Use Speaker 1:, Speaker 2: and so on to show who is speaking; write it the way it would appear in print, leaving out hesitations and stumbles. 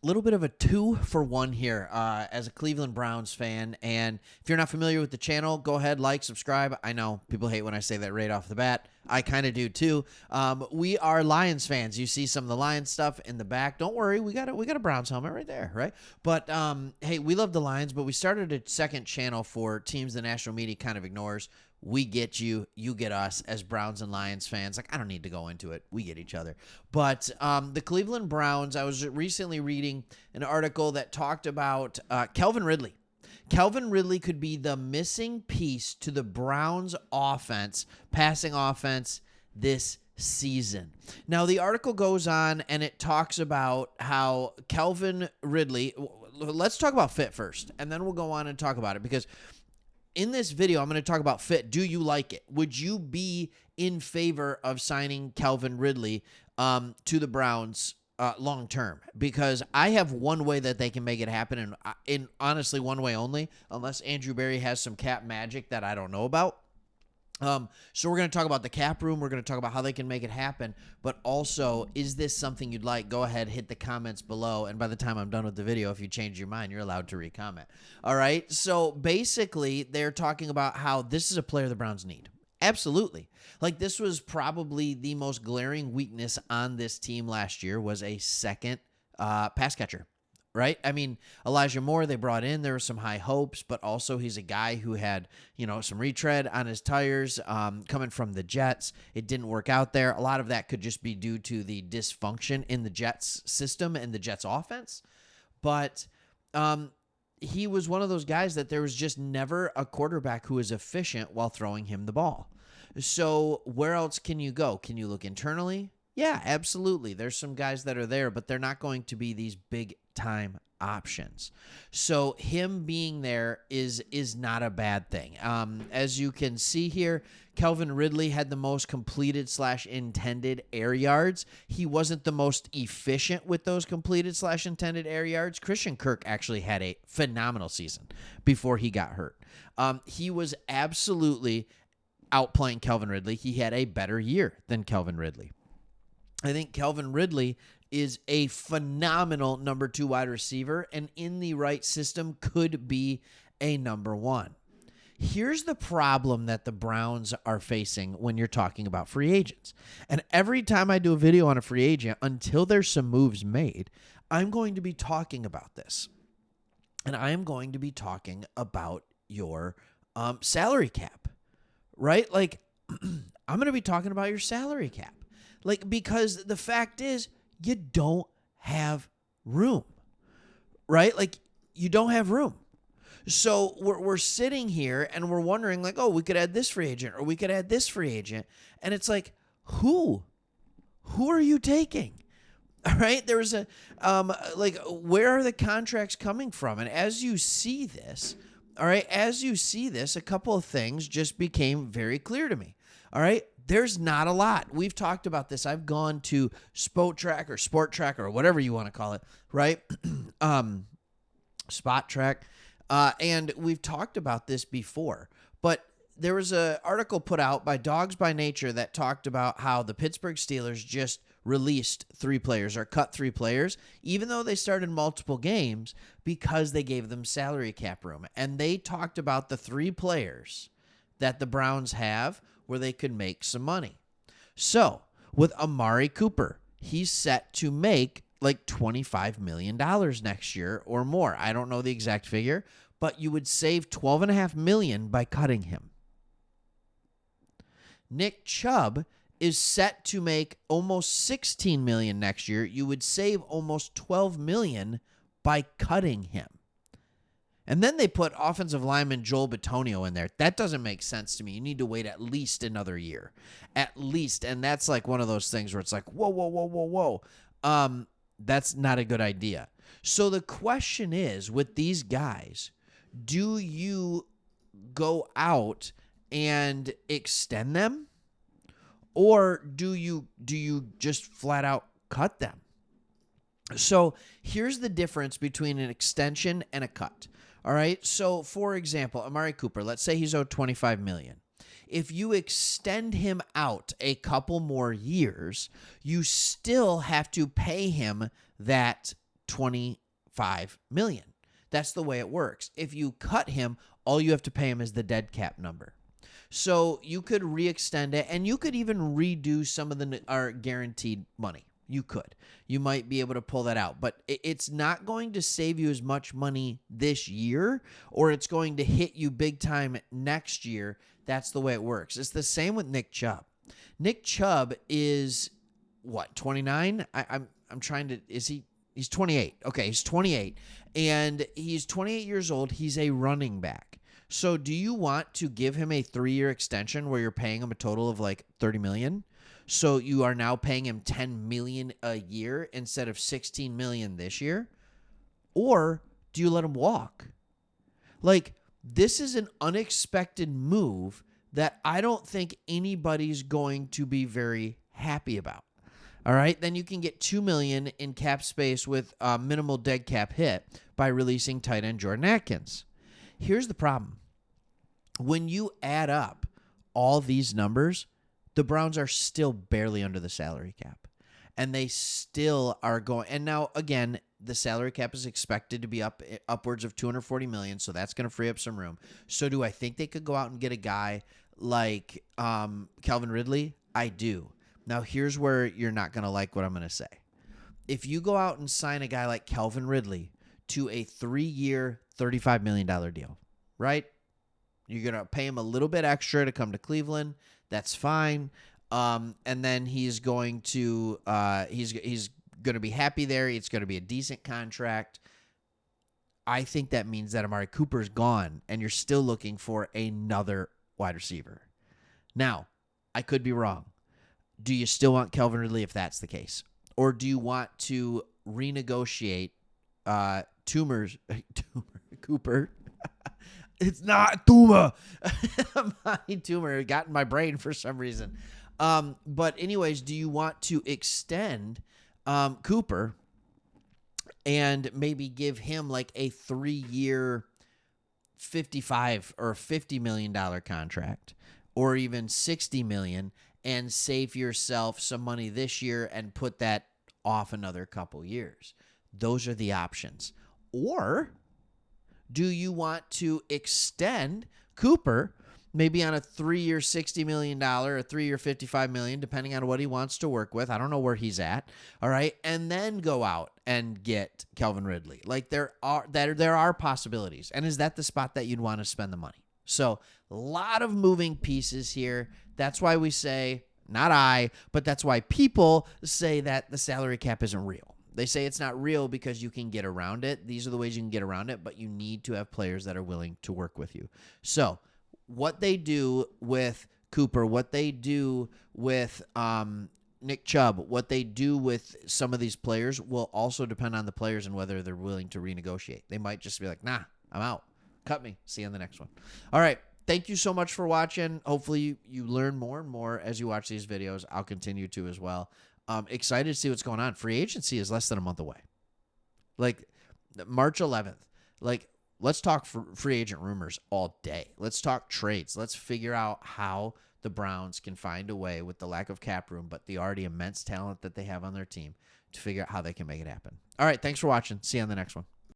Speaker 1: little bit of a 2-for-1 here as a Cleveland Browns fan. And if you're not familiar with the channel, go ahead, like, subscribe. I know people hate when I say that right off the bat. I kind of do too. We are Lions fans. You see some of the Lions stuff in the back. Don't worry, we got a Browns helmet right there, right? But hey, we love the Lions, but we started a second channel for teams the national media kind of ignores. We get you, you get us as Browns and Lions fans. Like, I don't need to go into it. We get each other. But the Cleveland Browns, I was recently reading an article that talked about Kelvin Ridley. Kelvin Ridley could be the missing piece to the Browns offense, passing offense this season. Now, the article goes on and it talks about how Kelvin Ridley, let's talk about fit first, and then we'll go on and talk about it, because in this video, I'm going to talk about fit. Do you like it? Would you be in favor of signing Kelvin Ridley to the Browns long term? Because I have one way that they can make it happen, and in honestly one way only, unless Andrew Berry has some cap magic that I don't know about. So we're going to talk about the cap room. We're going to talk about how they can make it happen. But also, is this something you'd like? Go ahead, hit the comments below. And by the time I'm done with the video, if you change your mind, you're allowed to re-comment. All right. So basically, they're talking about how this is a player the Browns need. Absolutely. Like, this was probably the most glaring weakness on this team last year, was a second pass catcher. Right? I mean, Elijah Moore, they brought in. There were some high hopes, but also he's a guy who had, some retread on his tires coming from the Jets. It didn't work out there. A lot of that could just be due to the dysfunction in the Jets system and the Jets offense. But he was one of those guys that there was just never a quarterback who was efficient while throwing him the ball. So where else can you go? Can you look internally? Yeah, absolutely. There's some guys that are there, but they're not going to be these big-time options. So him being there is not a bad thing. As you can see here, Kelvin Ridley had the most completed/intended air yards. He wasn't the most efficient with those completed/intended air yards. Christian Kirk actually had a phenomenal season before he got hurt. He was absolutely outplaying Kelvin Ridley. He had a better year than Kelvin Ridley. I think Kelvin Ridley is a phenomenal number 2 wide receiver, and in the right system could be a number 1. Here's the problem that the Browns are facing when you're talking about free agents. And every time I do a video on a free agent, until there's some moves made, I'm going to be talking about this. And I am going to be talking about your salary cap, right? Like, I'm going to be talking about your salary cap. Like, because the fact is, you don't have room, right? Like, you don't have room. So we're sitting here and we're wondering, like, oh, we could add this free agent or we could add this free agent. And it's like, who? Who are you taking? All right? There was where are the contracts coming from? And as you see this, all right, a couple of things just became very clear to me. All right? There's not a lot. We've talked about this. I've gone to Spot Track or whatever you want to call it, right? Spot Track. And we've talked about this before. But there was an article put out by Dogs by Nature that talked about how the Pittsburgh Steelers just released 3 players or cut 3 players, even though they started multiple games, because they gave them salary cap room. And they talked about the 3 players that the Browns have where they could make some money. So with Amari Cooper, he's set to make like $25 million next year or more. I don't know the exact figure, but you would save $12.5 million by cutting him. Nick Chubb is set to make almost $16 million next year. You would save almost $12 million by cutting him. And then they put offensive lineman Joel Bitonio in there. That doesn't make sense to me. You need to wait at least another year. At least. And that's like one of those things where it's like, whoa. That's not a good idea. So the question is, with these guys, do you go out and extend them? Or do you just flat out cut them? So here's the difference between an extension and a cut. All right. So, for example, Amari Cooper, let's say he's owed $25 million. If you extend him out a couple more years, you still have to pay him that $25 million. That's the way it works. If you cut him, all you have to pay him is the dead cap number. So you could re-extend it, and you could even redo some of our guaranteed money. You could. You might be able to pull that out, but it's not going to save you as much money this year, or it's going to hit you big time next year. That's the way it works. It's the same with Nick Chubb. Nick Chubb is what, 29? I'm trying to, he's 28. Okay, he's 28, and he's 28 years old. He's a running back. So do you want to give him a 3-year extension where you're paying him a total of like $30 million? So you are now paying him $10 million a year instead of $16 million this year? Or do you let him walk? Like, this is an unexpected move that I don't think anybody's going to be very happy about. All right, then you can get $2 million in cap space with a minimal dead cap hit by releasing tight end Jordan Atkins. Here's the problem. When you add up all these numbers, the Browns are still barely under the salary cap, and they still are going. And now, again, the salary cap is expected to be upwards of $240 million, so that's going to free up some room. So do I think they could go out and get a guy like Kelvin Ridley? I do. Now, here's where you're not going to like what I'm going to say. If you go out and sign a guy like Kelvin Ridley to a 3-year, $35 million deal, right? You're going to pay him a little bit extra to come to Cleveland. That's fine. And then he's going to he's going to be happy there. It's going to be a decent contract. I think that means that Amari Cooper's gone, and you're still looking for another wide receiver. Now, I could be wrong. Do you still want Kelvin Ridley if that's the case? Or do you want to renegotiate Cooper? It's not Tuma. Amari Toomer. It got in my brain for some reason. But anyways, do you want to extend Cooper and maybe give him like a 3-year $55 or $50 million contract, or even $60 million, and save yourself some money this year and put that off another couple years? Those are the options. Or do you want to extend Cooper maybe on a 3-year $60 million or a 3-year $55 million, depending on what he wants to work with? I don't know where he's at. All right. And then go out and get Kelvin Ridley. Like, there are possibilities. And is that the spot that you'd want to spend the money? So a lot of moving pieces here. That's why we say, not I, but that's why people say that the salary cap isn't real. They say it's not real because you can get around it. These are the ways you can get around it, but you need to have players that are willing to work with you. So what they do with Cooper, what they do with Nick Chubb, what they do with some of these players will also depend on the players and whether they're willing to renegotiate. They might just be like, nah, I'm out. Cut me. See you on the next one. All right. Thank you so much for watching. Hopefully you learn more and more as you watch these videos. I'll continue to as well. Excited to see what's going on. Free agency is less than a month away. Like March 11th. Like, let's talk free agent rumors all day. Let's talk trades. Let's figure out how the Browns can find a way, with the lack of cap room, but the already immense talent that they have on their team, to figure out how they can make it happen. All right. Thanks for watching. See you on the next one.